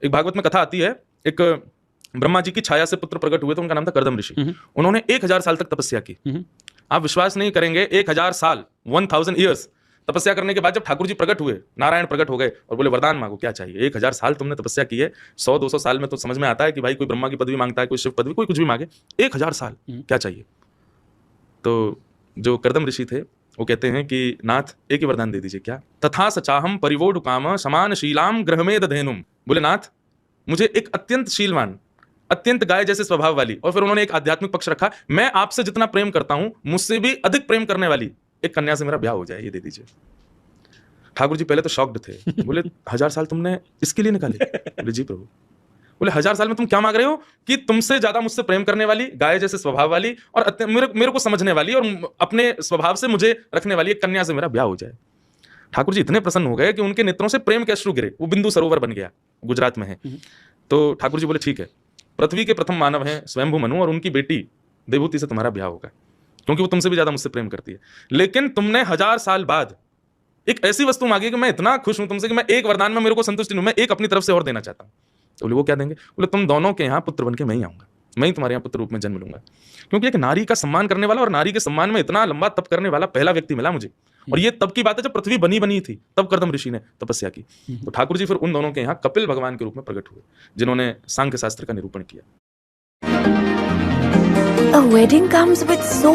एक भागवत में कथा आती है, एक ब्रह्मा जी की छाया से पुत्र प्रकट हुए थे, उनका नाम था कर्दम ऋषि। उन्होंने 1000 साल तक तपस्या की। आप विश्वास नहीं करेंगे, 1000 साल 1000 ईयर्स तपस्या करने के बाद जब ठाकुर जी प्रकट हुए, नारायण प्रकट हो गए और बोले वरदान मांगो, क्या चाहिए? 1000 साल तुमने तपस्या की है, 100-200 साल में तो समझ में आता है कि भाई कोई ब्रह्मा की पदवी मांगता है, कोई शिव पदवी, कोई कुछ भी मांगे, 1000 साल क्या चाहिए? तो जो कर्दम ऋषि थे वो कहते हैं कि नाथ एक ही वरदान दे दीजिए। क्या? तथा सचाहम परिवोढु काम समान शीलाम ग्रहमेद धेनुम। बोले नाथ मुझे एक अत्यंत शीलवान, अत्यंत गाय जैसे स्वभाव वाली, और फिर उन्होंने एक आध्यात्मिक पक्ष रखा, मैं आपसे जितना प्रेम करता हूं मुझसे भी अधिक प्रेम करने वाली एक कन्या से मेरा ब्याह हो जाए, ये दे दीजिए। ठाकुर जी पहले तो शॉक्ड थे, बोले 1000 साल तुमने इसके लिए निकाले? बोले जी प्रभु। बोले 1000 साल में तुम क्या मांग रहे हो? कि तुमसे ज्यादा मुझसे प्रेम करने वाली, गाय जैसे स्वभाव वाली और मेरे को समझने वाली और अपने स्वभाव से मुझे रखने वाली एक कन्या से मेरा ब्याह हो जाए। ठाकुर जी इतने प्रसन्न हो गए कि उनके नेत्रों से प्रेम के अश्रु गिरे, वो बिंदु सरोवर बन गया, गुजरात में है। तो ठाकुर जी बोले ठीक है, पृथ्वी के प्रथम मानव हैं स्वयंभू मनु, और उनकी बेटी देवहूति से तुम्हारा ब्याह होगा, क्योंकि वो तुमसे भी ज्यादा मुझसे प्रेम करती है। लेकिन तुमने 1000 साल बाद एक ऐसी वस्तु मांगी कि मैं इतना खुश हूं तुमसे कि मैं एक वरदान में मेरे को संतुष्टि नहीं हूं, मैं एक अपनी तरफ से और देना चाहता हूं। तो बोले वो क्या देंगे? बोले तुम दोनों के यहाँ पुत्र बन के मैं ही आऊंगा, मैं ही तुम्हारे यहाँ पुत्र रूप में जन्म लूंगा। क्योंकि एक नारी का सम्मान करने वाला और नारी के सम्मान में इतना लंबा तप करने वाला पहला व्यक्ति मिला मुझे, और ये तब की बात है जब पृथ्वी बनी थी, तब कर्दम ऋषि ने तपस्या की। तो ठाकुर जी फिर उन दोनों के यहाँ कपिल भगवान के रूप में प्रकट हुए, जिन्होंने सांख्य शास्त्र का निरूपण किया। A wedding comes with so